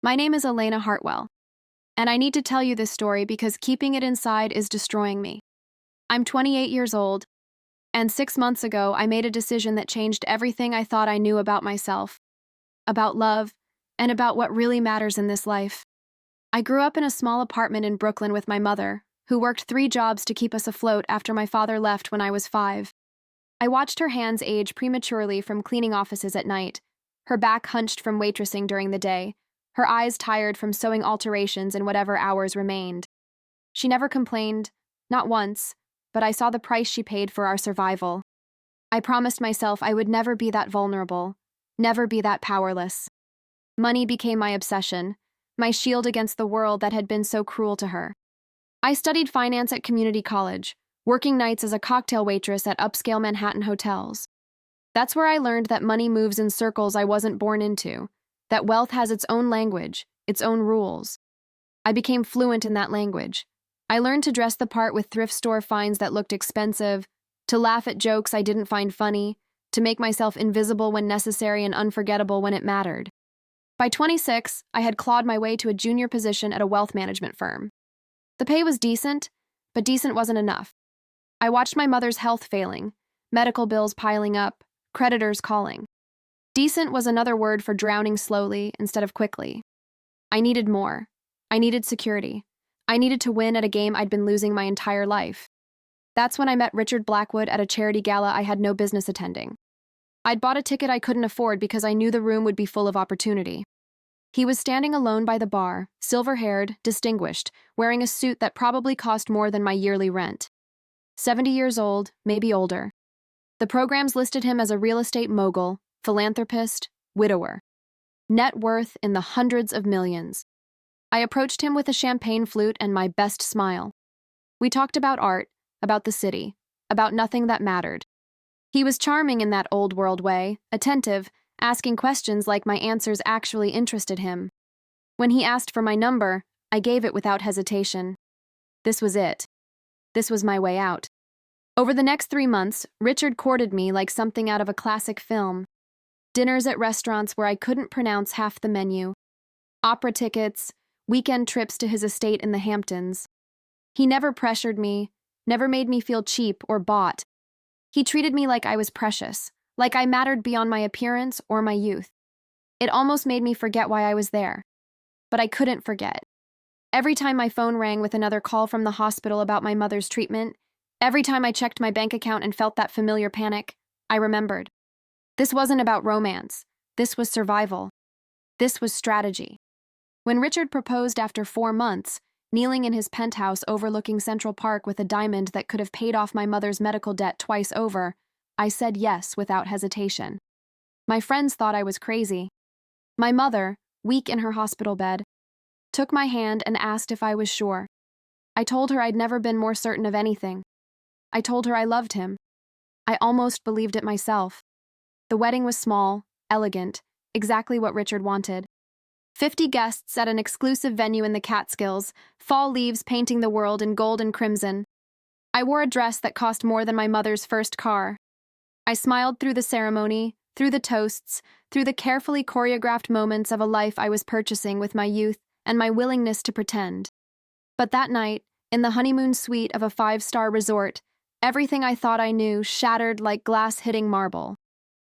My name is Elena Hartwell, and I need to tell you this story because keeping it inside is destroying me. I'm 28 years old, and 6 months ago I made a decision that changed everything I thought I knew about myself, about love, and about what really matters in this life. I grew up in a small apartment in Brooklyn with my mother, who worked 3 jobs to keep us afloat after my father left when I was 5. I watched her hands age prematurely from cleaning offices at night, her back hunched from waitressing during the day, her eyes tired from sewing alterations in whatever hours remained. She never complained, not once, but I saw the price she paid for our survival. I promised myself I would never be that vulnerable, never be that powerless. Money became my obsession, my shield against the world that had been so cruel to her. I studied finance at community college, working nights as a cocktail waitress at upscale Manhattan hotels. That's where I learned that money moves in circles I wasn't born into, that wealth has its own language, its own rules. I became fluent in that language. I learned to dress the part with thrift store finds that looked expensive, to laugh at jokes I didn't find funny, to make myself invisible when necessary and unforgettable when it mattered. By 26, I had clawed my way to a junior position at a wealth management firm. The pay was decent, but decent wasn't enough. I watched my mother's health failing, medical bills piling up, creditors calling. Decent was another word for drowning slowly instead of quickly. I needed more. I needed security. I needed to win at a game I'd been losing my entire life. That's when I met Richard Blackwood at a charity gala I had no business attending. I'd bought a ticket I couldn't afford because I knew the room would be full of opportunity. He was standing alone by the bar, silver-haired, distinguished, wearing a suit that probably cost more than my yearly rent. 70 years old, maybe older. The programs listed him as a real estate mogul, philanthropist, widower. Net worth in the hundreds of millions. I approached him with a champagne flute and my best smile. We talked about art, about the city, about nothing that mattered. He was charming in that old world way, attentive, asking questions like my answers actually interested him. When he asked for my number, I gave it without hesitation. This was it. This was my way out. Over the next 3 months, Richard courted me like something out of a classic film. Dinners at restaurants where I couldn't pronounce half the menu. Opera tickets, weekend trips to his estate in the Hamptons. He never pressured me, never made me feel cheap or bought. He treated me like I was precious, like I mattered beyond my appearance or my youth. It almost made me forget why I was there. But I couldn't forget. Every time my phone rang with another call from the hospital about my mother's treatment, every time I checked my bank account and felt that familiar panic, I remembered. This wasn't about romance. This was survival. This was strategy. When Richard proposed after 4 months, kneeling in his penthouse overlooking Central Park with a diamond that could have paid off my mother's medical debt twice over, I said yes without hesitation. My friends thought I was crazy. My mother, weak in her hospital bed, took my hand and asked if I was sure. I told her I'd never been more certain of anything. I told her I loved him. I almost believed it myself. The wedding was small, elegant, exactly what Richard wanted. 50 guests at an exclusive venue in the Catskills, fall leaves painting the world in gold and crimson. I wore a dress that cost more than my mother's first car. I smiled through the ceremony, through the toasts, through the carefully choreographed moments of a life I was purchasing with my youth and my willingness to pretend. But that night, in the honeymoon suite of a 5-star resort, everything I thought I knew shattered like glass hitting marble.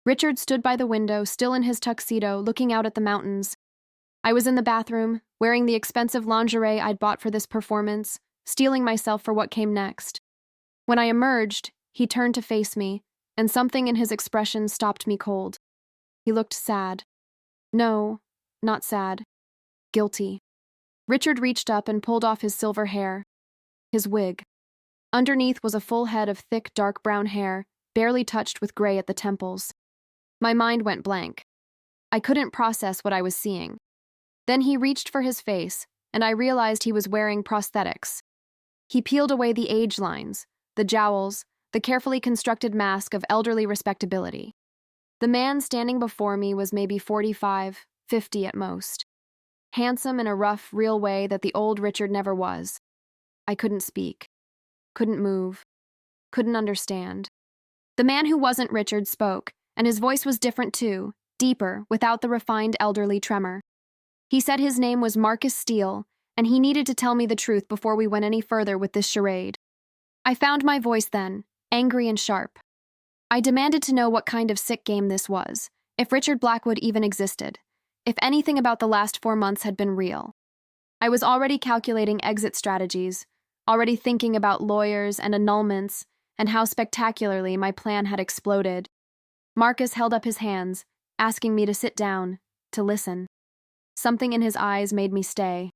Richard stood by the window, still in his tuxedo, looking out at the mountains. I was in the bathroom, wearing the expensive lingerie I'd bought for this performance, steeling myself for what came next. When I emerged, he turned to face me, and something in his expression stopped me cold. He looked sad. No, not sad. Guilty. Richard reached up and pulled off his silver hair. His wig. Underneath was a full head of thick, dark brown hair, barely touched with gray at the temples. My mind went blank. I couldn't process what I was seeing. Then he reached for his face, and I realized he was wearing prosthetics. He peeled away the age lines, the jowls, the carefully constructed mask of elderly respectability. The man standing before me was maybe 45, 50 at most. Handsome in a rough, real way that the old Richard never was. I couldn't speak. Couldn't move. Couldn't understand. The man who wasn't Richard spoke, and his voice was different too, deeper, without the refined elderly tremor. He said his name was Marcus Steele, and he needed to tell me the truth before we went any further with this charade. I found my voice then, angry and sharp. I demanded to know what kind of sick game this was, if Richard Blackwood even existed, if anything about the last 4 months had been real. I was already calculating exit strategies, already thinking about lawyers and annulments, and how spectacularly my plan had exploded. Marcus held up his hands, asking me to sit down, to listen. Something in his eyes made me stay.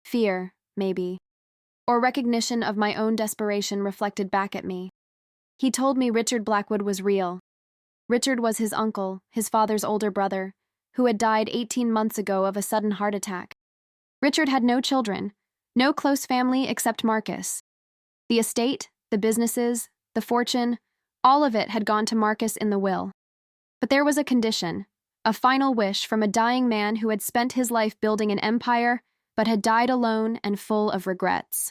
Fear, maybe, or recognition of my own desperation reflected back at me. He told me Richard Blackwood was real. Richard was his uncle, his father's older brother, who had died 18 months ago of a sudden heart attack. Richard had no children, no close family except Marcus. The estate, the businesses, the fortune, all of it had gone to Marcus in the will. But there was a condition, a final wish from a dying man who had spent his life building an empire but had died alone and full of regrets.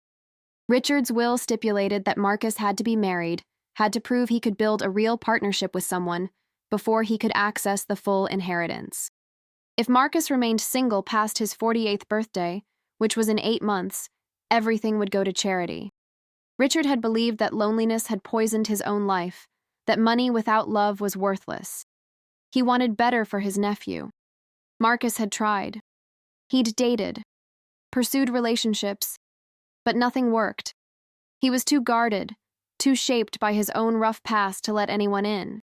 Richard's will stipulated that Marcus had to be married, had to prove he could build a real partnership with someone before he could access the full inheritance. If Marcus remained single past his 48th birthday, which was in 8 months, everything would go to charity. Richard had believed that loneliness had poisoned his own life, that money without love was worthless. He wanted better for his nephew. Marcus had tried. He'd dated, pursued relationships, but nothing worked. He was too guarded, too shaped by his own rough past to let anyone in.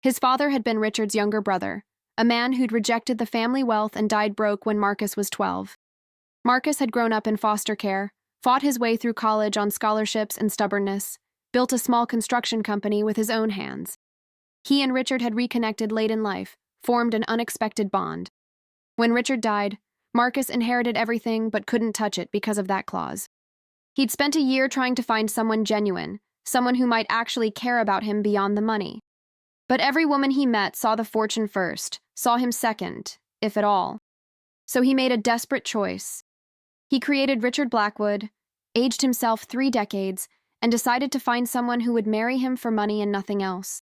His father had been Richard's younger brother, a man who'd rejected the family wealth and died broke when Marcus was 12. Marcus had grown up in foster care, fought his way through college on scholarships and stubbornness, built a small construction company with his own hands. He and Richard had reconnected late in life, formed an unexpected bond. When Richard died, Marcus inherited everything but couldn't touch it because of that clause. He'd spent a year trying to find someone genuine, someone who might actually care about him beyond the money. But every woman he met saw the fortune first, saw him second, if at all. So he made a desperate choice. He created Richard Blackwood, aged himself 3 decades, and decided to find someone who would marry him for money and nothing else.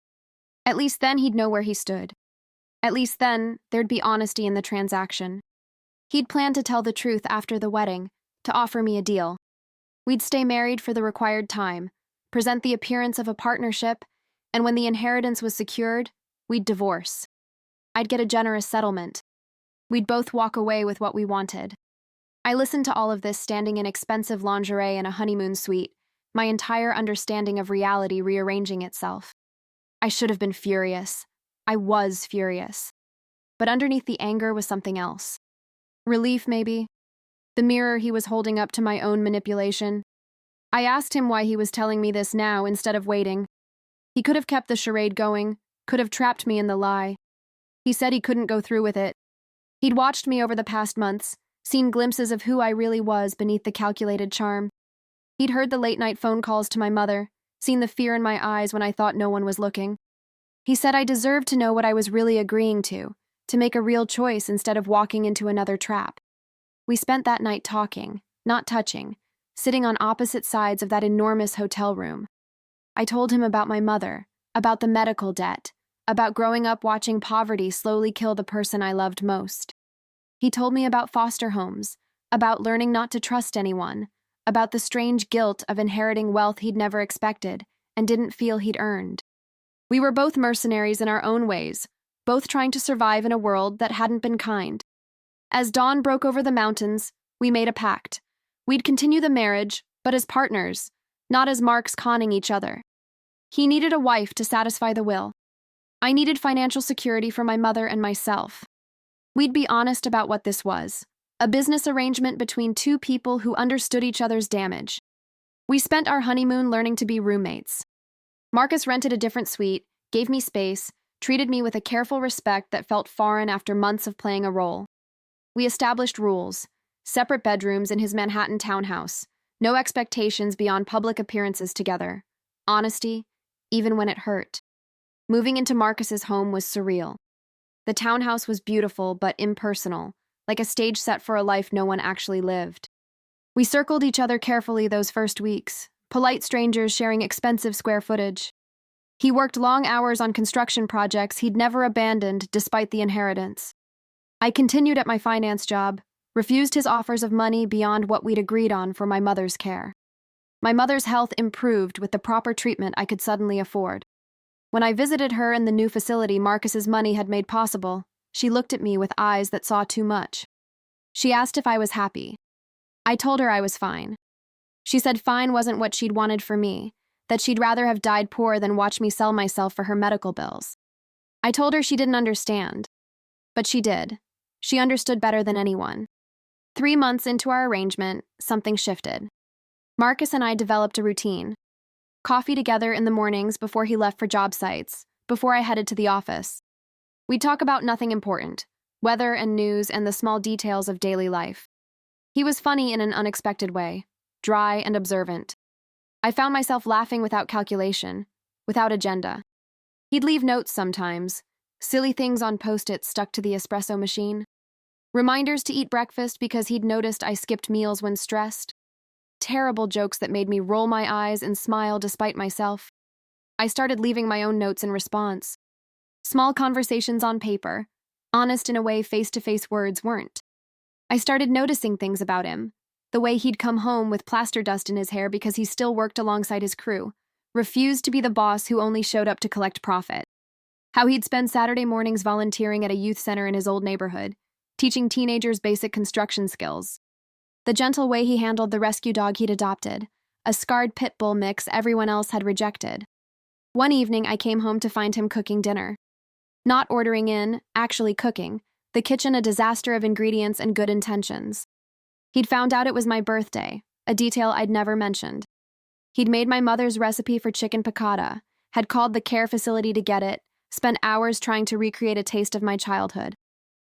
At least then he'd know where he stood. At least then there'd be honesty in the transaction. He'd planned to tell the truth after the wedding, to offer me a deal. We'd stay married for the required time, present the appearance of a partnership, and when the inheritance was secured, we'd divorce. I'd get a generous settlement. We'd both walk away with what we wanted. I listened to all of this standing in expensive lingerie in a honeymoon suite, my entire understanding of reality rearranging itself. I should have been furious. I was furious. But underneath the anger was something else. Relief, maybe. The mirror he was holding up to my own manipulation. I asked him why he was telling me this now instead of waiting. He could have kept the charade going, could have trapped me in the lie. He said he couldn't go through with it. He'd watched me over the past months, seen glimpses of who I really was beneath the calculated charm. He'd heard the late-night phone calls to my mother, seen the fear in my eyes when I thought no one was looking. He said I deserved to know what I was really agreeing to make a real choice instead of walking into another trap. We spent that night talking, not touching, sitting on opposite sides of that enormous hotel room. I told him about my mother, about the medical debt, about growing up watching poverty slowly kill the person I loved most. He told me about foster homes, about learning not to trust anyone, about the strange guilt of inheriting wealth he'd never expected and didn't feel he'd earned. We were both mercenaries in our own ways, both trying to survive in a world that hadn't been kind. As dawn broke over the mountains, we made a pact. We'd continue the marriage, but as partners, not as marks conning each other. He needed a wife to satisfy the will. I needed financial security for my mother and myself. We'd be honest about what this was, a business arrangement between 2 people who understood each other's damage. We spent our honeymoon learning to be roommates. Marcus rented a different suite, gave me space, treated me with a careful respect that felt foreign after months of playing a role. We established rules, separate bedrooms in his Manhattan townhouse, no expectations beyond public appearances together, honesty, even when it hurt. Moving into Marcus's home was surreal. The townhouse was beautiful but impersonal, like a stage set for a life no one actually lived. We circled each other carefully those first weeks, polite strangers sharing expensive square footage. He worked long hours on construction projects he'd never abandoned despite the inheritance. I continued at my finance job, refused his offers of money beyond what we'd agreed on for my mother's care. My mother's health improved with the proper treatment I could suddenly afford. When I visited her in the new facility Marcus's money had made possible, she looked at me with eyes that saw too much. She asked if I was happy. I told her I was fine. She said fine wasn't what she'd wanted for me, that she'd rather have died poor than watch me sell myself for her medical bills. I told her she didn't understand. But she did. She understood better than anyone. 3 months into our arrangement, something shifted. Marcus and I developed a routine. Coffee together in the mornings before he left for job sites, before I headed to the office. We'd talk about nothing important, weather and news and the small details of daily life. He was funny in an unexpected way, dry and observant. I found myself laughing without calculation, without agenda. He'd leave notes sometimes, silly things on Post-its stuck to the espresso machine. Reminders to eat breakfast because he'd noticed I skipped meals when stressed. Terrible jokes that made me roll my eyes and smile despite myself. I started leaving my own notes in response. Small conversations on paper, honest in a way face-to-face words weren't. I started noticing things about him. The way he'd come home with plaster dust in his hair because he still worked alongside his crew, refused to be the boss who only showed up to collect profit. How he'd spend Saturday mornings volunteering at a youth center in his old neighborhood, teaching teenagers basic construction skills. The gentle way he handled the rescue dog he'd adopted, a scarred pit bull mix everyone else had rejected. One evening, I came home to find him cooking dinner. Not ordering in, actually cooking, the kitchen a disaster of ingredients and good intentions. He'd found out it was my birthday, a detail I'd never mentioned. He'd made my mother's recipe for chicken piccata, had called the care facility to get it, spent hours trying to recreate a taste of my childhood.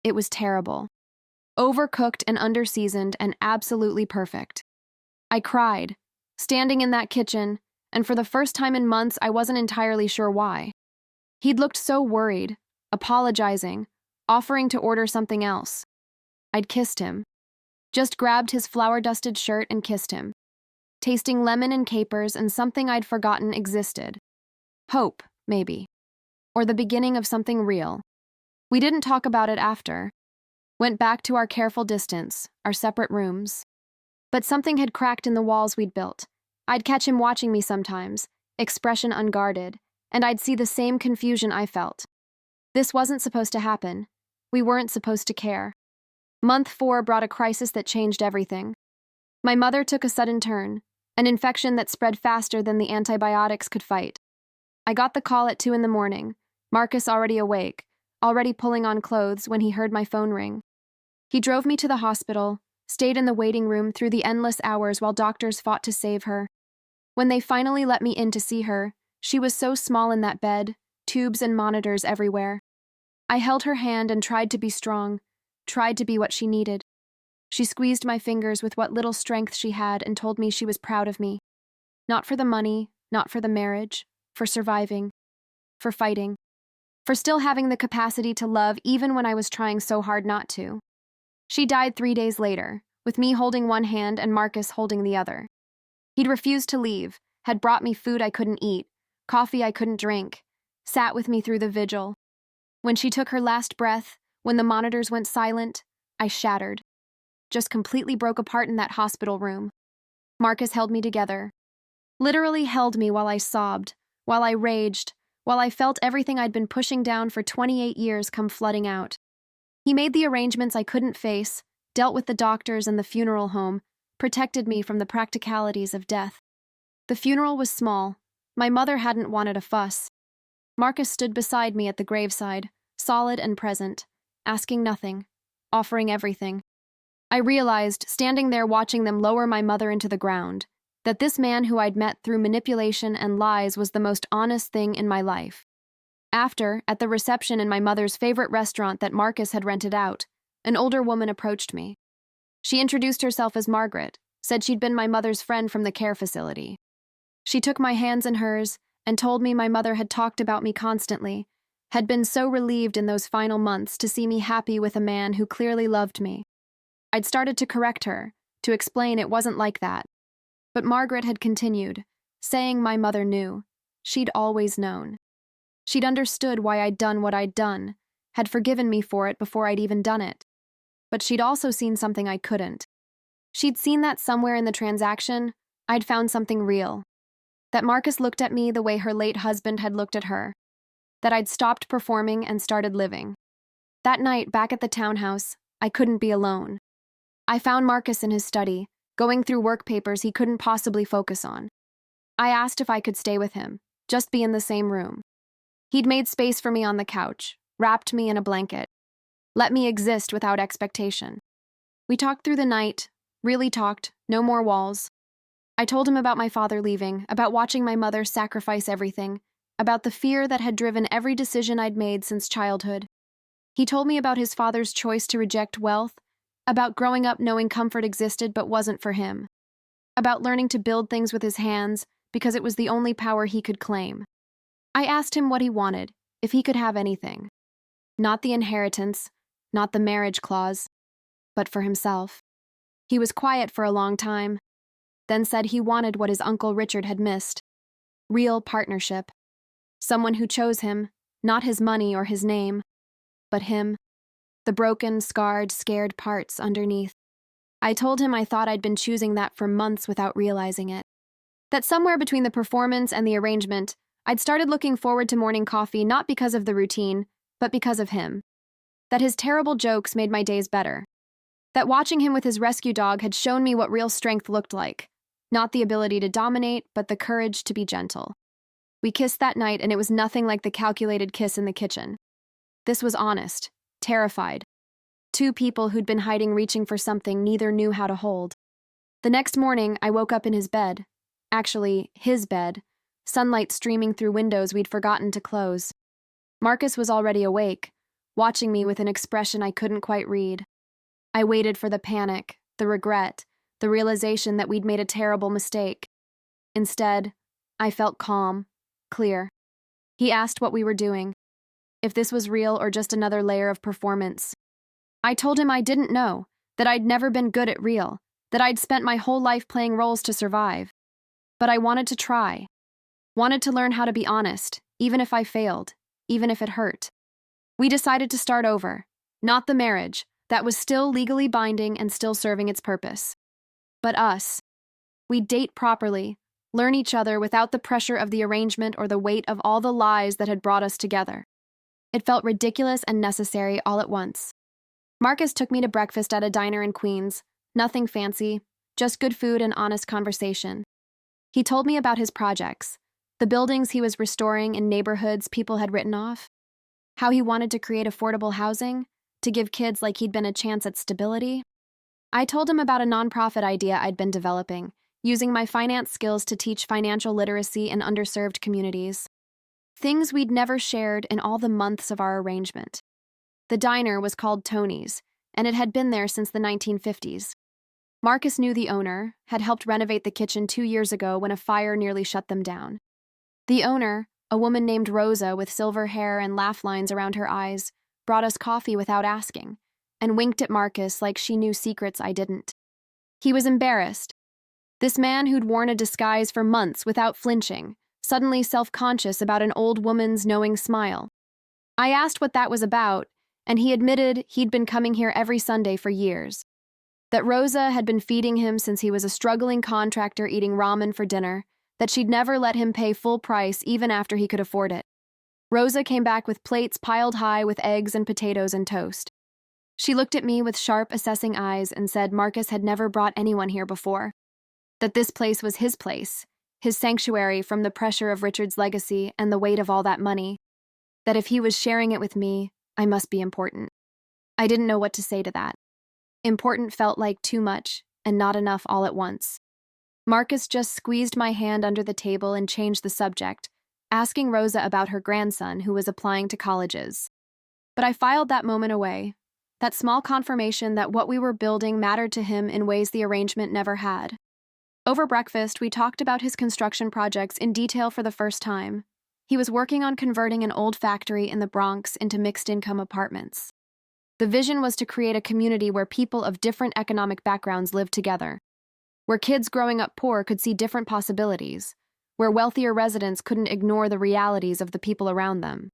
It was terrible. Overcooked and underseasoned and absolutely perfect. I cried, standing in that kitchen, and for the first time in months I wasn't entirely sure why. He'd looked so worried, apologizing, offering to order something else. I'd kissed him. Just grabbed his flour-dusted shirt and kissed him, tasting lemon and capers and something I'd forgotten existed. Hope, maybe. Or the beginning of something real. We didn't talk about it after. Went back to our careful distance, our separate rooms. But something had cracked in the walls we'd built. I'd catch him watching me sometimes, expression unguarded, and I'd see the same confusion I felt. This wasn't supposed to happen. We weren't supposed to care. Month 4 brought a crisis that changed everything. My mother took a sudden turn, an infection that spread faster than the antibiotics could fight. I got the call at 2 in the morning, Marcus already awake, already pulling on clothes when he heard my phone ring. He drove me to the hospital, stayed in the waiting room through the endless hours while doctors fought to save her. When they finally let me in to see her, she was so small in that bed, tubes and monitors everywhere. I held her hand and tried to be strong, tried to be what she needed. She squeezed my fingers with what little strength she had and told me she was proud of me. Not for the money, not for the marriage, for surviving, for fighting, for still having the capacity to love even when I was trying so hard not to. She died 3 days later, with me holding one hand and Marcus holding the other. He'd refused to leave, had brought me food I couldn't eat, coffee I couldn't drink, sat with me through the vigil. When she took her last breath, when the monitors went silent, I shattered. Just completely broke apart in that hospital room. Marcus held me together. Literally held me while I sobbed, while I raged, while I felt everything I'd been pushing down for 28 years come flooding out. He made the arrangements I couldn't face, dealt with the doctors and the funeral home, protected me from the practicalities of death. The funeral was small. My mother hadn't wanted a fuss. Marcus stood beside me at the graveside, solid and present, asking nothing, offering everything. I realized, standing there watching them lower my mother into the ground, that this man who I'd met through manipulation and lies was the most honest thing in my life. After, at the reception in my mother's favorite restaurant that Marcus had rented out, an older woman approached me. She introduced herself as Margaret, said she'd been my mother's friend from the care facility. She took my hands in hers and told me my mother had talked about me constantly, had been so relieved in those final months to see me happy with a man who clearly loved me. I'd started to correct her, to explain it wasn't like that. But Margaret had continued, saying my mother knew. She'd always known. She'd understood why I'd done what I'd done, had forgiven me for it before I'd even done it. But she'd also seen something I couldn't. She'd seen that somewhere in the transaction, I'd found something real. That Marcus looked at me the way her late husband had looked at her. That I'd stopped performing and started living. That night, back at the townhouse, I couldn't be alone. I found Marcus in his study, going through work papers he couldn't possibly focus on. I asked if I could stay with him, just be in the same room. He'd made space for me on the couch, wrapped me in a blanket, let me exist without expectation. We talked through the night, really talked, no more walls. I told him about my father leaving, about watching my mother sacrifice everything, about the fear that had driven every decision I'd made since childhood. He told me about his father's choice to reject wealth, about growing up knowing comfort existed but wasn't for him, about learning to build things with his hands because it was the only power he could claim. I asked him what he wanted, if he could have anything. Not the inheritance, not the marriage clause, but for himself. He was quiet for a long time, then said he wanted what his Uncle Richard had missed. Real partnership. Someone who chose him, not his money or his name, but him, the broken, scarred, scared parts underneath. I told him I thought I'd been choosing that for months without realizing it. That somewhere between the performance and the arrangement, I'd started looking forward to morning coffee not because of the routine, but because of him. That his terrible jokes made my days better. That watching him with his rescue dog had shown me what real strength looked like. Not the ability to dominate, but the courage to be gentle. We kissed that night, and it was nothing like the calculated kiss in the kitchen. This was honest, terrified. Two people who'd been hiding, reaching for something neither knew how to hold. The next morning, I woke up in his bed. Actually, his bed. Sunlight streaming through windows we'd forgotten to close. Marcus was already awake, watching me with an expression I couldn't quite read. I waited for the panic, the regret, the realization that we'd made a terrible mistake. Instead, I felt calm, clear. He asked what we were doing, if this was real or just another layer of performance. I told him I didn't know, that I'd never been good at real, that I'd spent my whole life playing roles to survive. But I wanted to try. Wanted to learn how to be honest, even if I failed, even if it hurt. We decided to start over, not the marriage, that was still legally binding and still serving its purpose. But us. We'd date properly, learn each other without the pressure of the arrangement or the weight of all the lies that had brought us together. It felt ridiculous and necessary all at once. Marcus took me to breakfast at a diner in Queens, nothing fancy, just good food and honest conversation. He told me about his projects, the buildings he was restoring in neighborhoods people had written off, how he wanted to create affordable housing, to give kids like he'd been a chance at stability. I told him about a nonprofit idea I'd been developing, using my finance skills to teach financial literacy in underserved communities. Things we'd never shared in all the months of our arrangement. The diner was called Tony's, and it had been there since the 1950s. Marcus knew the owner, had helped renovate the kitchen 2 years ago when a fire nearly shut them down. The owner, a woman named Rosa with silver hair and laugh lines around her eyes, brought us coffee without asking, and winked at Marcus like she knew secrets I didn't. He was embarrassed. This man who'd worn a disguise for months without flinching, suddenly self-conscious about an old woman's knowing smile. I asked what that was about, and he admitted he'd been coming here every Sunday for years. That Rosa had been feeding him since he was a struggling contractor eating ramen for dinner, that she'd never let him pay full price even after he could afford it. Rosa came back with plates piled high with eggs and potatoes and toast. She looked at me with sharp, assessing eyes and said Marcus had never brought anyone here before. That this place was his place, his sanctuary from the pressure of Richard's legacy and the weight of all that money. That if he was sharing it with me, I must be important. I didn't know what to say to that. Important felt like too much, and not enough all at once. Marcus just squeezed my hand under the table and changed the subject, asking Rosa about her grandson who was applying to colleges. But I filed that moment away, that small confirmation that what we were building mattered to him in ways the arrangement never had. Over breakfast, we talked about his construction projects in detail for the first time. He was working on converting an old factory in the Bronx into mixed-income apartments. The vision was to create a community where people of different economic backgrounds lived together, where kids growing up poor could see different possibilities, where wealthier residents couldn't ignore the realities of the people around them.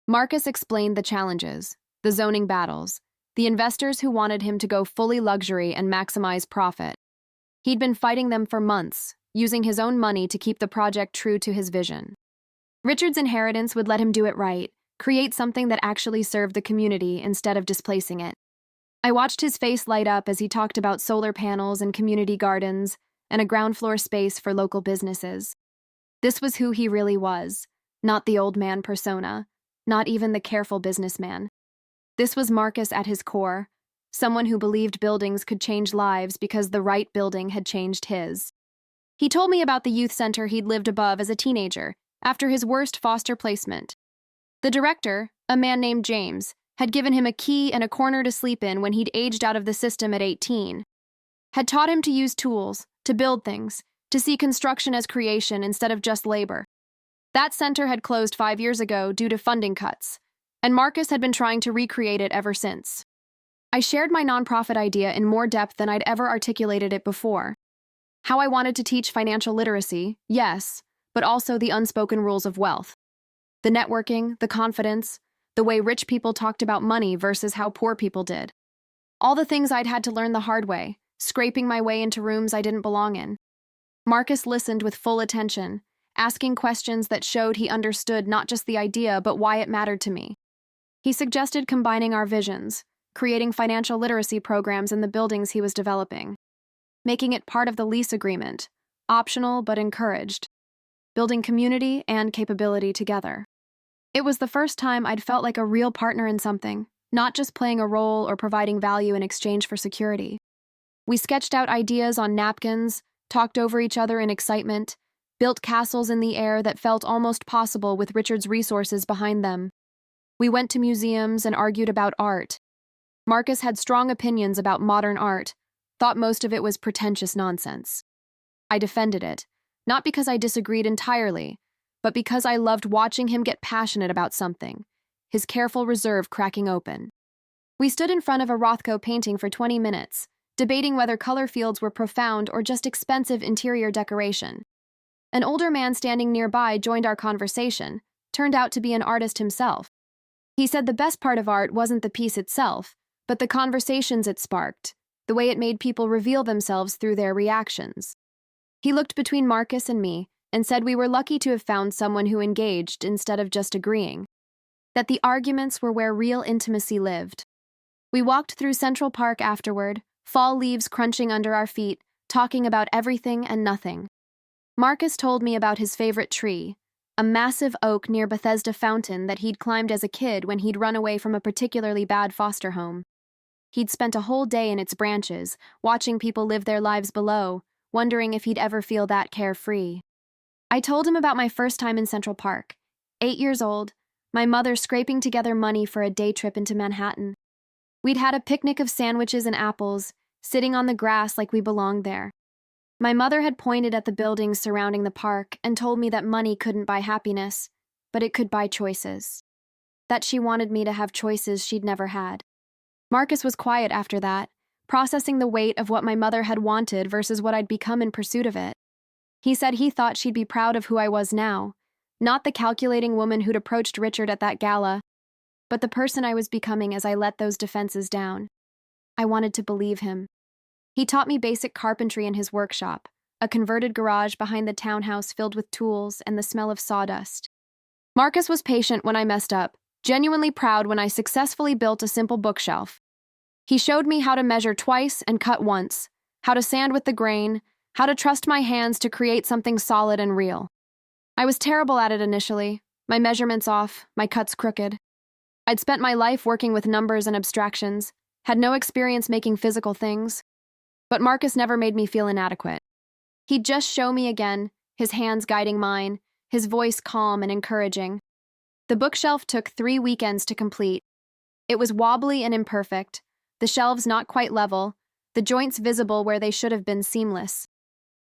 Marcus explained the challenges, the zoning battles, the investors who wanted him to go fully luxury and maximize profit. He'd been fighting them for months, using his own money to keep the project true to his vision. Richard's inheritance would let him do it right, create something that actually served the community instead of displacing it. I watched his face light up as he talked about solar panels and community gardens and a ground floor space for local businesses. This was who he really was, not the old man persona, not even the careful businessman. This was Marcus at his core, someone who believed buildings could change lives because the right building had changed his. He told me about the youth center he'd lived above as a teenager, after his worst foster placement. The director, a man named James, had given him a key and a corner to sleep in when he'd aged out of the system at 18. Had taught him to use tools, to build things, to see construction as creation instead of just labor. That center had closed 5 years ago due to funding cuts, and Marcus had been trying to recreate it ever since. I shared my nonprofit idea in more depth than I'd ever articulated it before. How I wanted to teach financial literacy, yes, but also the unspoken rules of wealth. The networking, the confidence, the way rich people talked about money versus how poor people did. All the things I'd had to learn the hard way, scraping my way into rooms I didn't belong in. Marcus listened with full attention, asking questions that showed he understood not just the idea but why it mattered to me. He suggested combining our visions, creating financial literacy programs in the buildings he was developing, making it part of the lease agreement, optional but encouraged, building community and capability together. It was the first time I'd felt like a real partner in something, not just playing a role or providing value in exchange for security. We sketched out ideas on napkins, talked over each other in excitement, built castles in the air that felt almost possible with Richard's resources behind them. We went to museums and argued about art. Marcus had strong opinions about modern art, thought most of it was pretentious nonsense. I defended it, not because I disagreed entirely, but because I loved watching him get passionate about something, his careful reserve cracking open. We stood in front of a Rothko painting for 20 minutes, debating whether color fields were profound or just expensive interior decoration. An older man standing nearby joined our conversation, turned out to be an artist himself. He said the best part of art wasn't the piece itself, but the conversations it sparked, the way it made people reveal themselves through their reactions. He looked between Marcus and me and said we were lucky to have found someone who engaged instead of just agreeing, that the arguments were where real intimacy lived. We walked through Central Park afterward, fall leaves crunching under our feet, talking about everything and nothing. Marcus told me about his favorite tree, a massive oak near Bethesda Fountain that he'd climbed as a kid when he'd run away from a particularly bad foster home. He'd spent a whole day in its branches, watching people live their lives below, wondering if he'd ever feel that carefree. I told him about my first time in Central Park, 8 years old, my mother scraping together money for a day trip into Manhattan. We'd had a picnic of sandwiches and apples, sitting on the grass like we belonged there. My mother had pointed at the buildings surrounding the park and told me that money couldn't buy happiness, but it could buy choices. That she wanted me to have choices she'd never had. Marcus was quiet after that, processing the weight of what my mother had wanted versus what I'd become in pursuit of it. He said he thought she'd be proud of who I was now, not the calculating woman who'd approached Richard at that gala, but the person I was becoming as I let those defenses down. I wanted to believe him. He taught me basic carpentry in his workshop, a converted garage behind the townhouse filled with tools and the smell of sawdust. Marcus was patient when I messed up, genuinely proud when I successfully built a simple bookshelf. He showed me how to measure twice and cut once, how to sand with the grain, how to trust my hands to create something solid and real. I was terrible at it initially, my measurements off, my cuts crooked. I'd spent my life working with numbers and abstractions, had no experience making physical things. But Marcus never made me feel inadequate. He'd just show me again, his hands guiding mine, his voice calm and encouraging. The bookshelf took 3 weekends to complete. It was wobbly and imperfect, the shelves not quite level, the joints visible where they should have been seamless.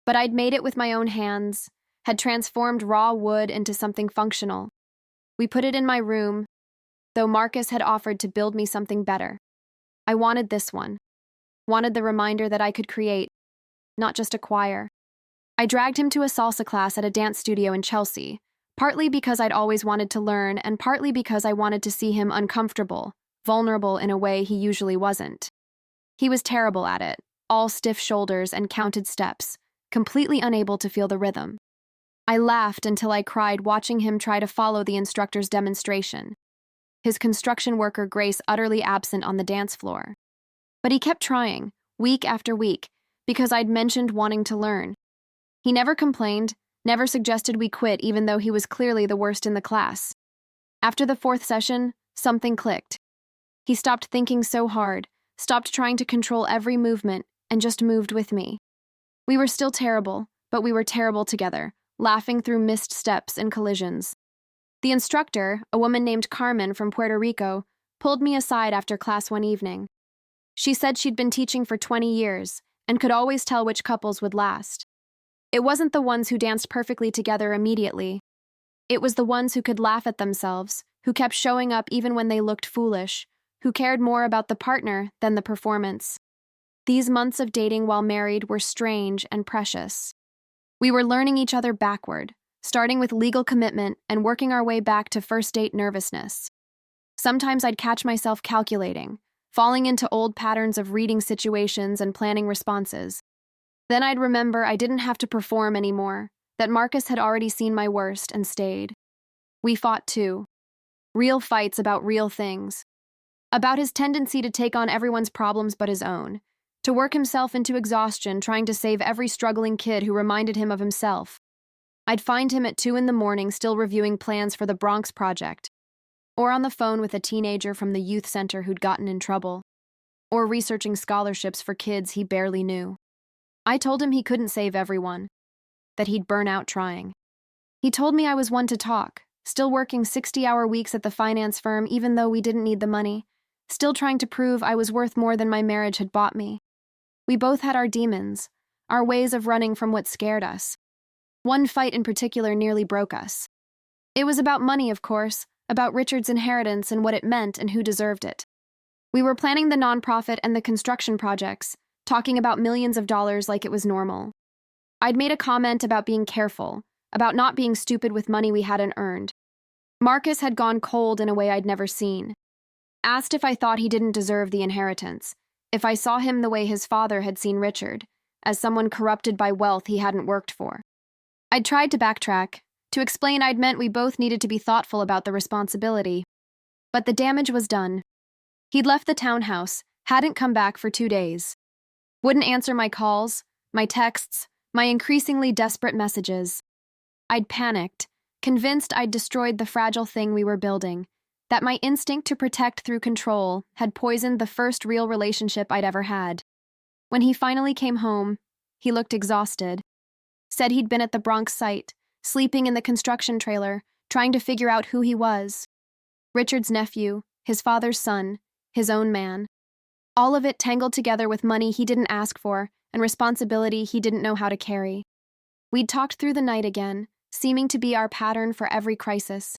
But I'd made it with my own hands, had transformed raw wood into something functional. We put it in my room, though Marcus had offered to build me something better. I wanted this one. Wanted the reminder that I could create, not just acquire. I dragged him to a salsa class at a dance studio in Chelsea, partly because I'd always wanted to learn and partly because I wanted to see him uncomfortable, vulnerable in a way he usually wasn't. He was terrible at it, all stiff shoulders and counted steps, completely unable to feel the rhythm. I laughed until I cried watching him try to follow the instructor's demonstration, his construction worker Grace utterly absent on the dance floor. But he kept trying, week after week, because I'd mentioned wanting to learn. He never complained, never suggested we quit even though he was clearly the worst in the class. After the fourth session, something clicked. He stopped thinking so hard, stopped trying to control every movement, and just moved with me. We were still terrible, but we were terrible together, laughing through missed steps and collisions. The instructor, a woman named Carmen from Puerto Rico, pulled me aside after class one evening. She said she'd been teaching for 20 years and could always tell which couples would last. It wasn't the ones who danced perfectly together immediately. It was the ones who could laugh at themselves, who kept showing up even when they looked foolish, who cared more about the partner than the performance. These months of dating while married were strange and precious. We were learning each other backward, starting with legal commitment and working our way back to first date nervousness. Sometimes I'd catch myself calculating, falling into old patterns of reading situations and planning responses. Then I'd remember I didn't have to perform anymore, that Marcus had already seen my worst and stayed. We fought too. Real fights about real things. About his tendency to take on everyone's problems but his own, to work himself into exhaustion trying to save every struggling kid who reminded him of himself. I'd find him at 2 a.m. still reviewing plans for the Bronx project, or on the phone with a teenager from the youth center who'd gotten in trouble, or researching scholarships for kids he barely knew. I told him he couldn't save everyone, that he'd burn out trying. He told me I was one to talk, still working 60-hour weeks at the finance firm even though we didn't need the money, still trying to prove I was worth more than my marriage had bought me. We both had our demons, our ways of running from what scared us. One fight in particular nearly broke us. It was about money, of course, about Richard's inheritance and what it meant and who deserved it. We were planning the nonprofit and the construction projects, talking about millions of dollars like it was normal. I'd made a comment about being careful, about not being stupid with money we hadn't earned. Marcus had gone cold in a way I'd never seen. Asked if I thought he didn't deserve the inheritance, if I saw him the way his father had seen Richard, as someone corrupted by wealth he hadn't worked for. I'd tried to backtrack, to explain I'd meant we both needed to be thoughtful about the responsibility. But the damage was done. He'd left the townhouse, hadn't come back for 2 days. Wouldn't answer my calls, my texts, my increasingly desperate messages. I'd panicked, convinced I'd destroyed the fragile thing we were building, that my instinct to protect through control had poisoned the first real relationship I'd ever had. When he finally came home, he looked exhausted. Said he'd been at the Bronx site, sleeping in the construction trailer, trying to figure out who he was. Richard's nephew, his father's son, his own man. All of it tangled together with money he didn't ask for and responsibility he didn't know how to carry. We'd talked through the night again, seeming to be our pattern for every crisis.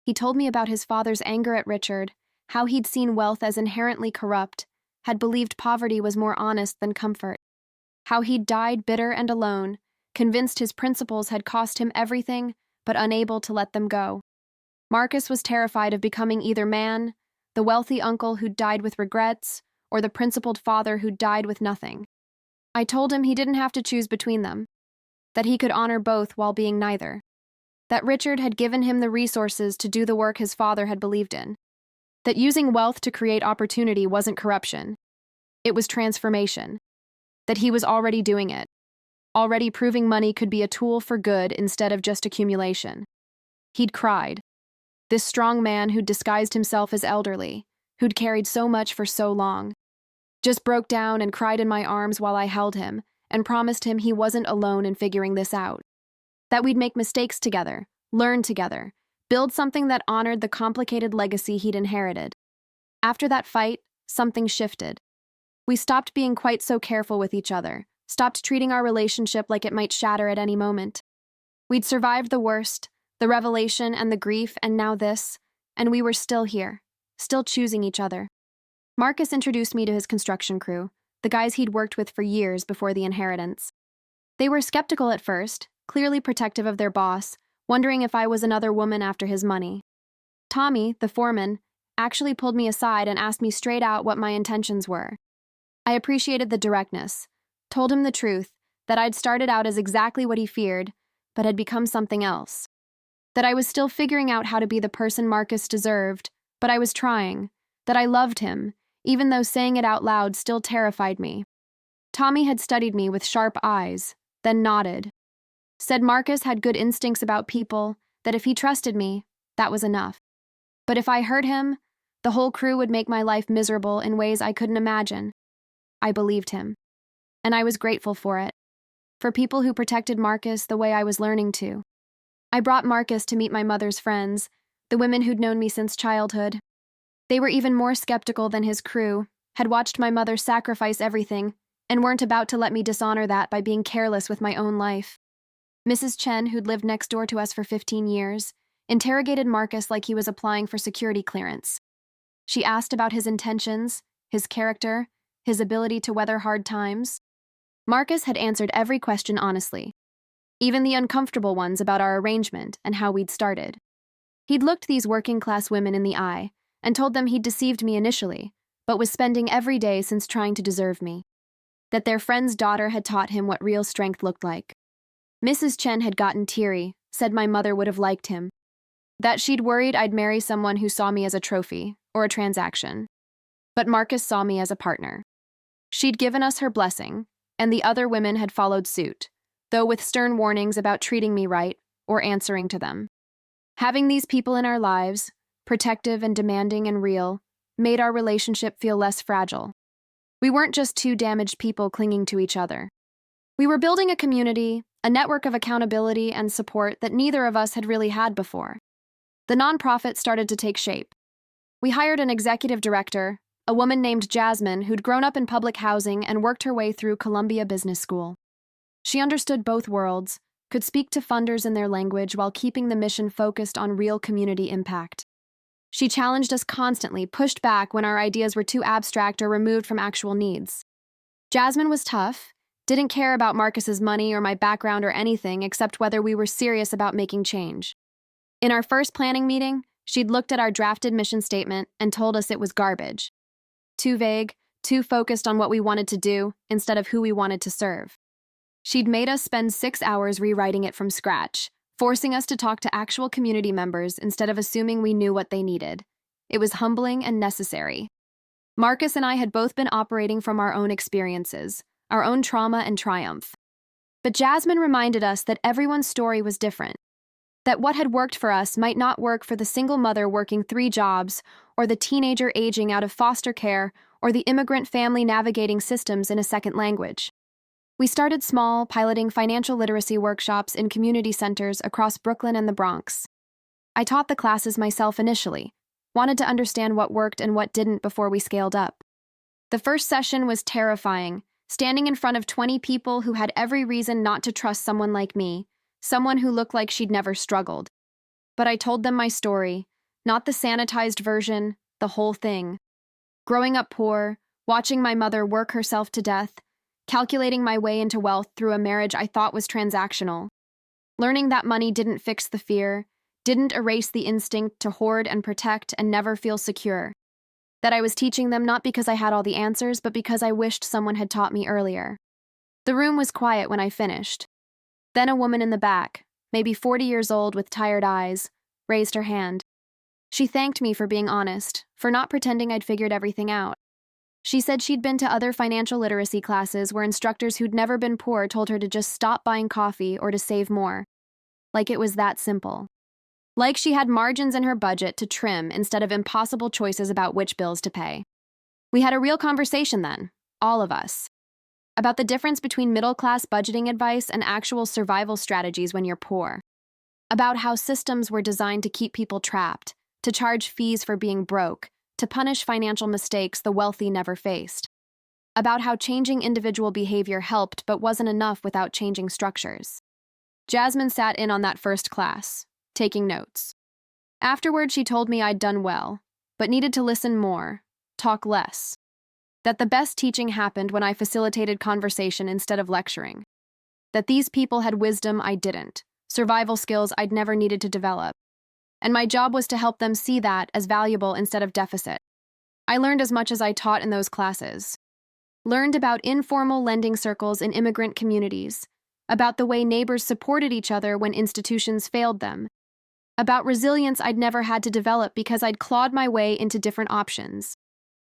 He told me about his father's anger at Richard, how he'd seen wealth as inherently corrupt, had believed poverty was more honest than comfort, how he'd died bitter and alone, convinced his principles had cost him everything, but unable to let them go. Marcus was terrified of becoming either man, the wealthy uncle who'd died with regrets, or the principled father who'd died with nothing. I told him he didn't have to choose between them, that he could honor both while being neither, that Richard had given him the resources to do the work his father had believed in, that using wealth to create opportunity wasn't corruption, it was transformation, that he was already doing it, already proving money could be a tool for good instead of just accumulation. He'd cried. This strong man who'd disguised himself as elderly, who'd carried so much for so long, just broke down and cried in my arms while I held him and promised him he wasn't alone in figuring this out. That we'd make mistakes together, learn together, build something that honored the complicated legacy he'd inherited. After that fight, something shifted. We stopped being quite so careful with each other, stopped treating our relationship like it might shatter at any moment. We'd survived the worst, the revelation and the grief, and now this, and we were still here, still choosing each other. Marcus introduced me to his construction crew, the guys he'd worked with for years before the inheritance. They were skeptical at first, clearly protective of their boss, wondering if I was another woman after his money. Tommy, the foreman, actually pulled me aside and asked me straight out what my intentions were. I appreciated the directness, told him the truth, that I'd started out as exactly what he feared, but had become something else. That I was still figuring out how to be the person Marcus deserved, but I was trying. That I loved him, even though saying it out loud still terrified me. Tommy had studied me with sharp eyes, then nodded. Said Marcus had good instincts about people, that if he trusted me, that was enough. But if I hurt him, the whole crew would make my life miserable in ways I couldn't imagine. I believed him. And I was grateful for it. For people who protected Marcus the way I was learning to. I brought Marcus to meet my mother's friends, the women who'd known me since childhood. They were even more skeptical than his crew, had watched my mother sacrifice everything, and weren't about to let me dishonor that by being careless with my own life. Mrs. Chen, who'd lived next door to us for 15 years, interrogated Marcus like he was applying for security clearance. She asked about his intentions, his character, his ability to weather hard times. Marcus had answered every question honestly, even the uncomfortable ones about our arrangement and how we'd started. He'd looked these working-class women in the eye and told them he'd deceived me initially, but was spending every day since trying to deserve me. That their friend's daughter had taught him what real strength looked like. Mrs. Chen had gotten teary, said my mother would have liked him. That she'd worried I'd marry someone who saw me as a trophy or a transaction. But Marcus saw me as a partner. She'd given us her blessing, and the other women had followed suit, though with stern warnings about treating me right or answering to them. Having these people in our lives, protective and demanding and real, made our relationship feel less fragile. We weren't just two damaged people clinging to each other. We were building a community, a network of accountability and support that neither of us had really had before. The nonprofit started to take shape. We hired an executive director, a woman named Jasmine who'd grown up in public housing and worked her way through Columbia Business School. She understood both worlds, could speak to funders in their language while keeping the mission focused on real community impact. She challenged us constantly, pushed back when our ideas were too abstract or removed from actual needs. Jasmine was tough, didn't care about Marcus's money or my background or anything except whether we were serious about making change. In our first planning meeting, she'd looked at our drafted mission statement and told us it was garbage. Too vague, too focused on what we wanted to do instead of who we wanted to serve. She'd made us spend 6 hours rewriting it from scratch, forcing us to talk to actual community members instead of assuming we knew what they needed. It was humbling and necessary. Marcus and I had both been operating from our own experiences, our own trauma and triumph. But Jasmine reminded us that everyone's story was different, that what had worked for us might not work for the single mother working 3 jobs, or the teenager aging out of foster care, or the immigrant family navigating systems in a second language. We started small, piloting financial literacy workshops in community centers across Brooklyn and the Bronx. I taught the classes myself initially, wanted to understand what worked and what didn't before we scaled up. The first session was terrifying, standing in front of 20 people who had every reason not to trust someone like me, someone who looked like she'd never struggled. But I told them my story, not the sanitized version, the whole thing. Growing up poor, watching my mother work herself to death, calculating my way into wealth through a marriage I thought was transactional. Learning that money didn't fix the fear, didn't erase the instinct to hoard and protect and never feel secure. That I was teaching them not because I had all the answers, but because I wished someone had taught me earlier. The room was quiet when I finished. Then a woman in the back, maybe 40 years old with tired eyes, raised her hand. She thanked me for being honest, for not pretending I'd figured everything out. She said she'd been to other financial literacy classes where instructors who'd never been poor told her to just stop buying coffee or to save more. Like it was that simple. Like she had margins in her budget to trim instead of impossible choices about which bills to pay. We had a real conversation then, all of us, about the difference between middle-class budgeting advice and actual survival strategies when you're poor. About how systems were designed to keep people trapped, to charge fees for being broke, to punish financial mistakes the wealthy never faced. About how changing individual behavior helped but wasn't enough without changing structures. Jasmine sat in on that first class, taking notes. Afterward, she told me I'd done well, but needed to listen more, talk less. That the best teaching happened when I facilitated conversation instead of lecturing. That these people had wisdom I didn't, survival skills I'd never needed to develop. and my job was to help them see that as valuable instead of deficit. I learned as much as I taught in those classes. Learned about informal lending circles in immigrant communities, about the way neighbors supported each other when institutions failed them, about resilience I'd never had to develop because I'd clawed my way into different options.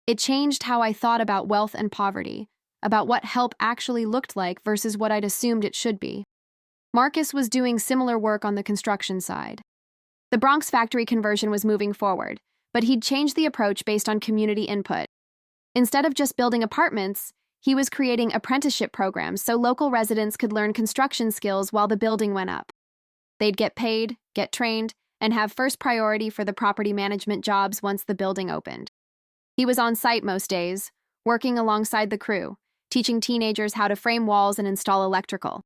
It changed how I thought about wealth and poverty, about what help actually looked like versus what I'd assumed it should be. Marcus was doing similar work on the construction side. The Bronx factory conversion was moving forward, but he'd changed the approach based on community input. Instead of just building apartments, he was creating apprenticeship programs so local residents could learn construction skills while the building went up. They'd get paid, get trained, and have first priority for the property management jobs once the building opened. He was on site most days, working alongside the crew, teaching teenagers how to frame walls and install electrical.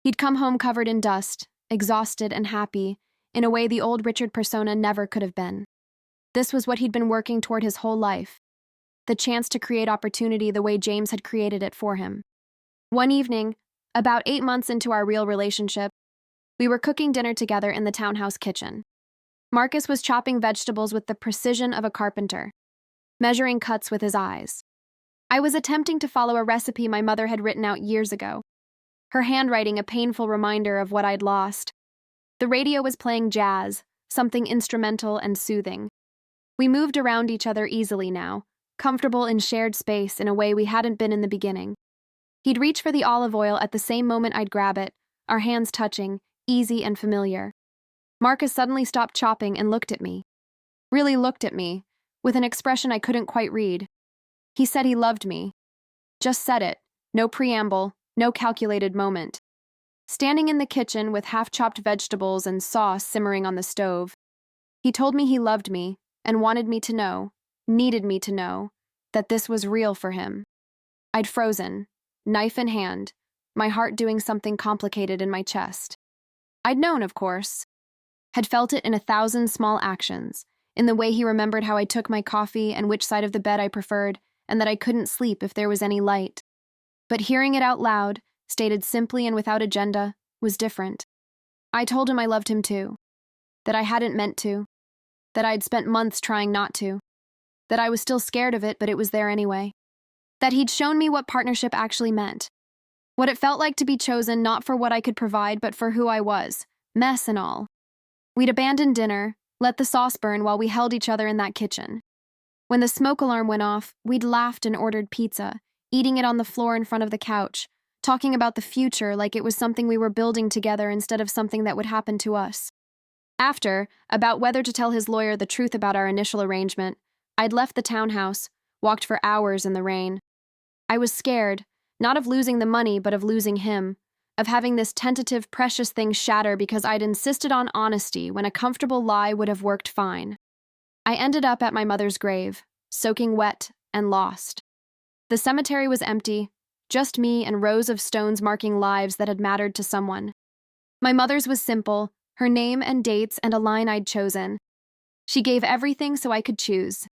He'd come home covered in dust, exhausted and happy, in a way the old Richard persona never could have been. This was what he'd been working toward his whole life, the chance to create opportunity the way James had created it for him. One evening, about 8 months into our real relationship, we were cooking dinner together in the townhouse kitchen. Marcus was chopping vegetables with the precision of a carpenter, measuring cuts with his eyes. I was attempting to follow a recipe my mother had written out years ago, her handwriting a painful reminder of what I'd lost. The radio was playing jazz, something instrumental and soothing. We moved around each other easily now, comfortable in shared space in a way we hadn't been in the beginning. He'd reach for the olive oil at the same moment I'd grab it, our hands touching, easy and familiar. Marcus suddenly stopped chopping and looked at me. Really looked at me, with an expression I couldn't quite read. He said he loved me. Just said it, no preamble, no calculated moment. Standing in the kitchen with half-chopped vegetables and sauce simmering on the stove, he told me he loved me and wanted me to know, needed me to know, that this was real for him. I'd frozen, knife in hand, my heart doing something complicated in my chest. I'd known, of course. Had felt it in 1,000 small actions, in the way he remembered how I took my coffee and which side of the bed I preferred, and that I couldn't sleep if there was any light. But hearing it out loud, stated simply and without agenda, was different. I told him I loved him too, that I hadn't meant to, that I'd spent months trying not to, that I was still scared of it but it was there anyway, that he'd shown me what partnership actually meant, what it felt like to be chosen not for what I could provide but for who I was, mess and all. We'd abandoned dinner, let the sauce burn while we held each other in that kitchen. When the smoke alarm went off, we'd laughed and ordered pizza, eating it on the floor in front of the couch, talking about the future like it was something we were building together instead of something that would happen to us. After, about whether to tell his lawyer the truth about our initial arrangement, I'd left the townhouse, walked for hours in the rain. I was scared, not of losing the money but of losing him, of having this tentative, precious thing shatter because I'd insisted on honesty when a comfortable lie would have worked fine. I ended up at my mother's grave, soaking wet and lost. The cemetery was empty, just me and rows of stones marking lives that had mattered to someone. My mother's was simple, her name and dates and a line I'd chosen. She gave everything so I could choose.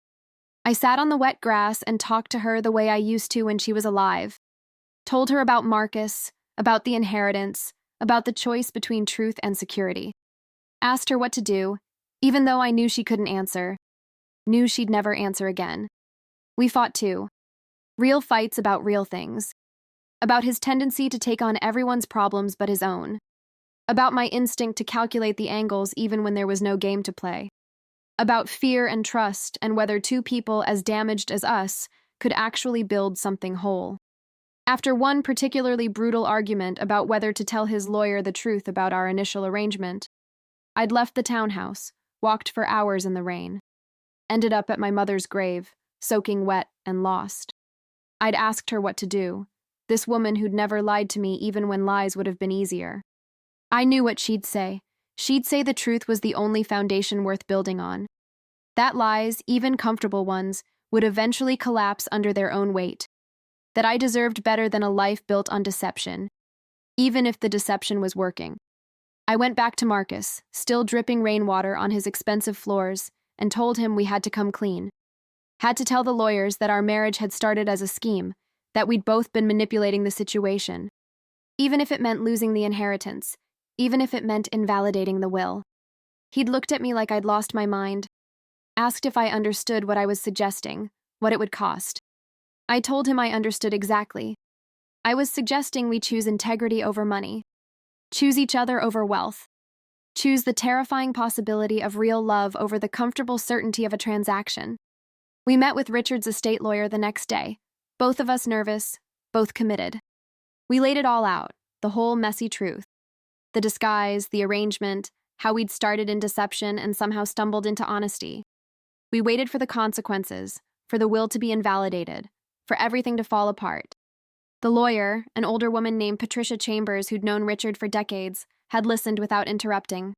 I sat on the wet grass and talked to her the way I used to when she was alive. Told her about Marcus, about the inheritance, about the choice between truth and security. Asked her what to do, even though I knew she couldn't answer. Knew she'd never answer again. We fought too. Real fights about real things. About his tendency to take on everyone's problems but his own. About my instinct to calculate the angles even when there was no game to play. About fear and trust and whether two people as damaged as us could actually build something whole. After one particularly brutal argument about whether to tell his lawyer the truth about our initial arrangement, I'd left the townhouse, walked for hours in the rain. Ended up at my mother's grave, soaking wet and lost. I'd asked her what to do, this woman who'd never lied to me even when lies would have been easier. I knew what she'd say. She'd say the truth was the only foundation worth building on. That lies, even comfortable ones, would eventually collapse under their own weight. That I deserved better than a life built on deception, even if the deception was working. I went back to Marcus, still dripping rainwater on his expensive floors, and told him we had to come clean. Had to tell the lawyers that our marriage had started as a scheme, that we'd both been manipulating the situation. Even if it meant losing the inheritance, even if it meant invalidating the will. He'd looked at me like I'd lost my mind, asked if I understood what I was suggesting, what it would cost. I told him I understood exactly. I was suggesting we choose integrity over money, choose each other over wealth, choose the terrifying possibility of real love over the comfortable certainty of a transaction. We met with Richard's estate lawyer the next day, both of us nervous, both committed. We laid it all out, the whole messy truth. The disguise, the arrangement, how we'd started in deception and somehow stumbled into honesty. We waited for the consequences, for the will to be invalidated, for everything to fall apart. The lawyer, an older woman named Patricia Chambers who'd known Richard for decades, had listened without interrupting.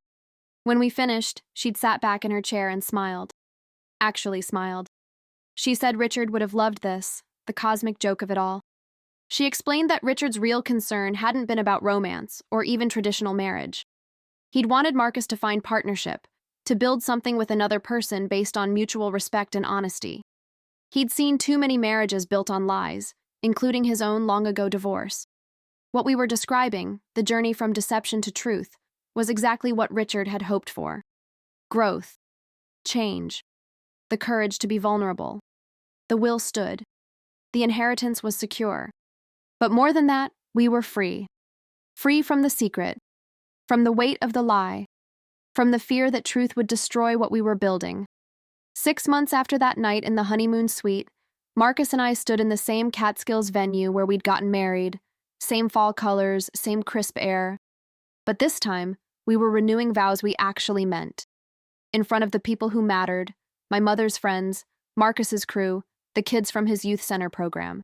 When we finished, she'd sat back in her chair and smiled. Actually smiled. She said Richard would have loved this, the cosmic joke of it all. She explained that Richard's real concern hadn't been about romance or even traditional marriage. He'd wanted Marcus to find partnership, to build something with another person based on mutual respect and honesty. He'd seen too many marriages built on lies, including his own long-ago divorce. What we were describing, the journey from deception to truth, was exactly what Richard had hoped for. Growth, change, the courage to be vulnerable. The will stood. The inheritance was secure. But more than that, we were free. Free from the secret, from the weight of the lie, from the fear that truth would destroy what we were building. 6 months after that night in the honeymoon suite, Marcus and I stood in the same Catskills venue where we'd gotten married, same fall colors, same crisp air. But this time, we were renewing vows we actually meant. In front of the people who mattered, my mother's friends, Marcus's crew, the kids from his youth center program.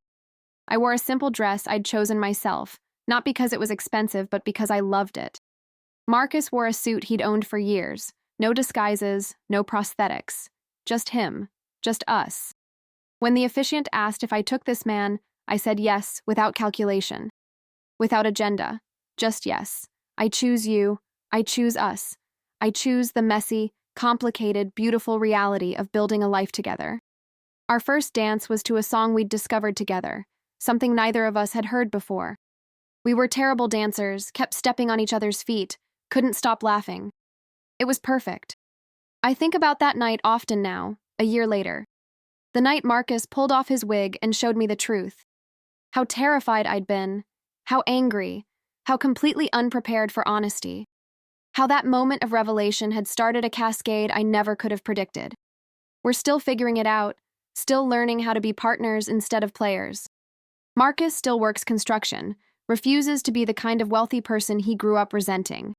I wore a simple dress I'd chosen myself, not because it was expensive, but because I loved it. Marcus wore a suit he'd owned for years, no disguises, no prosthetics, just him, just us. When the officiant asked if I took this man, I said yes, without calculation, without agenda, just yes. I choose you, I choose us, I choose the messy, complicated, beautiful reality of building a life together. Our first dance was to a song we'd discovered together, something neither of us had heard before. We were terrible dancers, kept stepping on each other's feet, couldn't stop laughing. It was perfect. I think about that night often now, a year later. The night Marcus pulled off his wig and showed me the truth. How terrified I'd been, how angry, how completely unprepared for honesty. How that moment of revelation had started a cascade I never could have predicted. We're still figuring it out, still learning how to be partners instead of players. Marcus still works construction, refuses to be the kind of wealthy person he grew up resenting.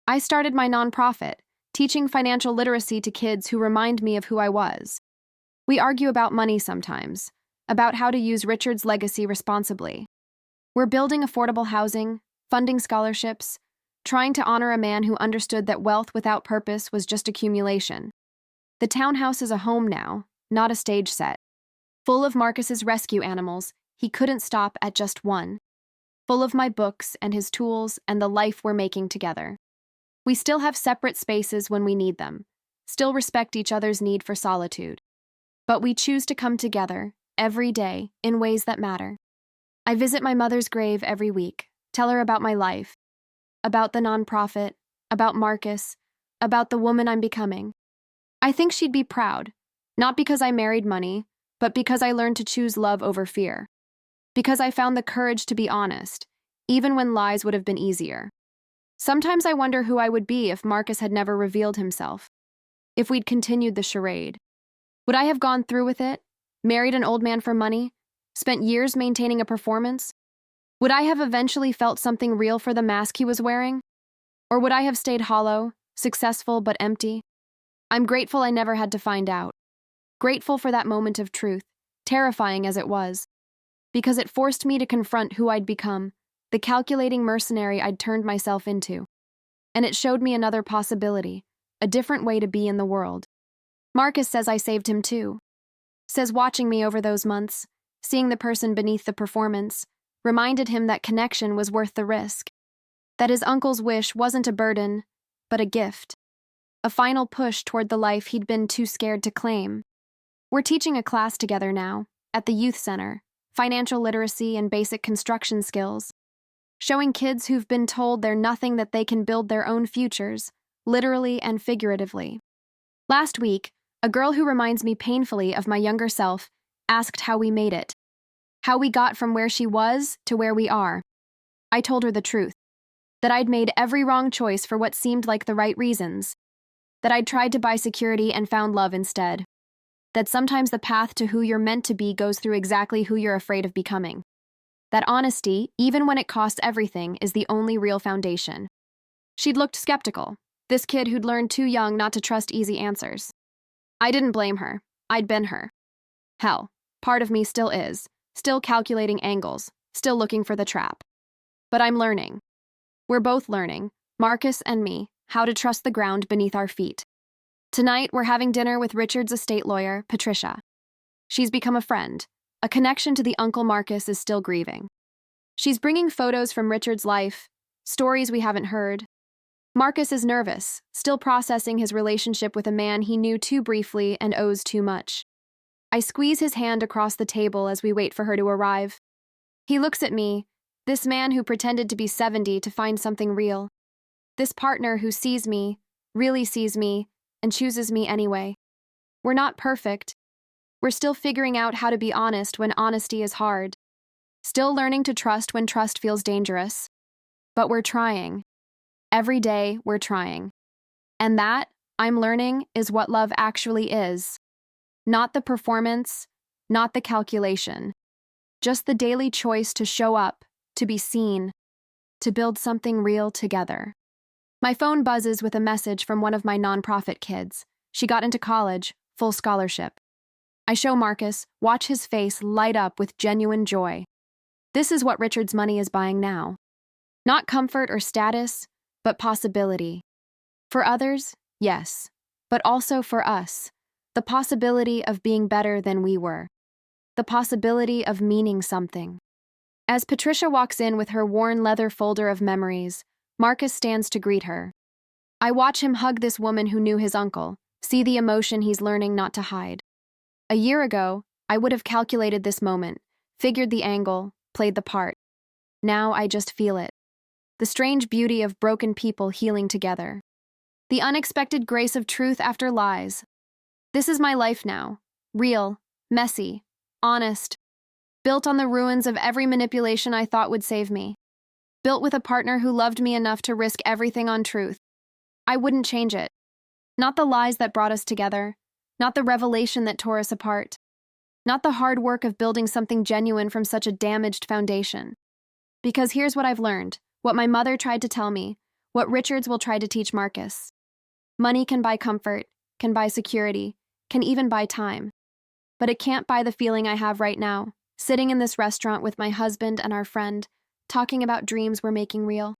I started my nonprofit, teaching financial literacy to kids who remind me of who I was. We argue about money sometimes, about how to use Richard's legacy responsibly. We're building affordable housing, funding scholarships, trying to honor a man who understood that wealth without purpose was just accumulation. The townhouse is a home now, not a stage set. Full of Marcus's rescue animals, he couldn't stop at just one. Full of my books and his tools and the life we're making together. We still have separate spaces when we need them, still respect each other's need for solitude. But we choose to come together, every day, in ways that matter. I visit my mother's grave every week, tell her about my life, about the nonprofit, about Marcus, about the woman I'm becoming. I think she'd be proud, not because I married money, but because I learned to choose love over fear. Because I found the courage to be honest, even when lies would have been easier. Sometimes I wonder who I would be if Marcus had never revealed himself. If we'd continued the charade. Would I have gone through with it, married an old man for money, spent years maintaining a performance? Would I have eventually felt something real for the mask he was wearing? Or would I have stayed hollow, successful but empty? I'm grateful I never had to find out. Grateful for that moment of truth, terrifying as it was. Because it forced me to confront who I'd become, the calculating mercenary I'd turned myself into. And it showed me another possibility, a different way to be in the world. Marcus says I saved him too. Says watching me over those months, seeing the person beneath the performance, reminded him that connection was worth the risk. That his uncle's wish wasn't a burden, but a gift. A final push toward the life he'd been too scared to claim. We're teaching a class together now, at the youth center, financial literacy and basic construction skills. Showing kids who've been told they're nothing that they can build their own futures, literally and figuratively. Last week, a girl who reminds me painfully of my younger self asked how we made it, how we got from where she was to where we are. I told her the truth, that I'd made every wrong choice for what seemed like the right reasons, that I'd tried to buy security and found love instead, that sometimes the path to who you're meant to be goes through exactly who you're afraid of becoming, that honesty, even when it costs everything, is the only real foundation. She'd looked skeptical, this kid who'd learned too young not to trust easy answers. I didn't blame her. I'd been her. Hell, part of me still is, still calculating angles, still looking for the trap. But I'm learning. We're both learning, Marcus and me, how to trust the ground beneath our feet. Tonight, we're having dinner with Richard's estate lawyer, Patricia. She's become a friend. A connection to the Uncle Marcus is still grieving. She's bringing photos from Richard's life, stories we haven't heard. Marcus is nervous, still processing his relationship with a man he knew too briefly and owes too much. I squeeze his hand across the table as we wait for her to arrive. He looks at me, this man who pretended to be 70 to find something real. This partner who sees me, really sees me, and chooses me anyway. We're not perfect. We're still figuring out how to be honest when honesty is hard. Still learning to trust when trust feels dangerous. But we're trying. Every day, we're trying. And that, I'm learning, is what love actually is. Not the performance, not the calculation. Just the daily choice to show up, to be seen, to build something real together. My phone buzzes with a message from one of my nonprofit kids. She got into college, full scholarship. I show Marcus, watch his face light up with genuine joy. This is what Richard's money is buying now. Not comfort or status, but possibility. For others, yes, but also for us, the possibility of being better than we were. The possibility of meaning something. As Patricia walks in with her worn leather folder of memories, Marcus stands to greet her. I watch him hug this woman who knew his uncle, see the emotion he's learning not to hide. A year ago, I would have calculated this moment, figured the angle, played the part. Now I just feel it. The strange beauty of broken people healing together. The unexpected grace of truth after lies. This is my life now. Real, messy, honest. Built on the ruins of every manipulation I thought would save me. Built with a partner who loved me enough to risk everything on truth. I wouldn't change it. Not the lies that brought us together. Not the revelation that tore us apart. Not the hard work of building something genuine from such a damaged foundation. Because here's what I've learned, what my mother tried to tell me, what Richards will try to teach Marcus. Money can buy comfort, can buy security, can even buy time. But it can't buy the feeling I have right now, sitting in this restaurant with my husband and our friend, talking about dreams we're making real.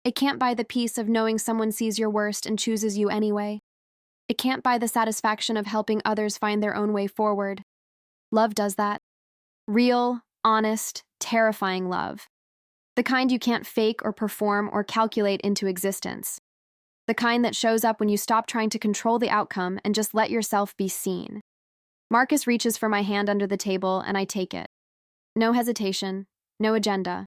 It can't buy the peace of knowing someone sees your worst and chooses you anyway. It can't buy the satisfaction of helping others find their own way forward. Love does that. Real, honest, terrifying love. The kind you can't fake or perform or calculate into existence. The kind that shows up when you stop trying to control the outcome and just let yourself be seen. Marcus reaches for my hand under the table and I take it. No hesitation, no agenda.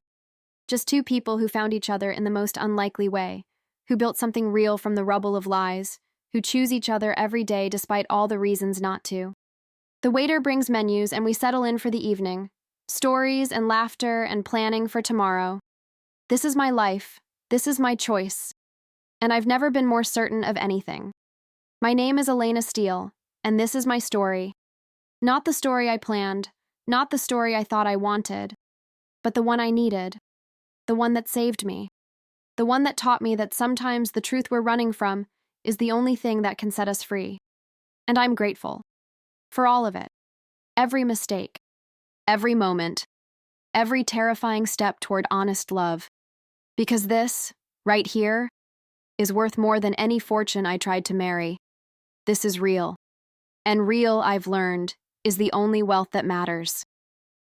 Just two people who found each other in the most unlikely way, who built something real from the rubble of lies, who choose each other every day despite all the reasons not to. The waiter brings menus and we settle in for the evening. Stories and laughter and planning for tomorrow. This is my life. This is my choice. And I've never been more certain of anything. My name is Elena Steele, and this is my story. Not the story I planned, not the story I thought I wanted, but the one I needed. The one that saved me. The one that taught me that sometimes the truth we're running from is the only thing that can set us free. And I'm grateful. For all of it. Every mistake. Every moment. Every terrifying step toward honest love. Because this, right here, is worth more than any fortune I tried to marry. This is real. And real, I've learned, is the only wealth that matters.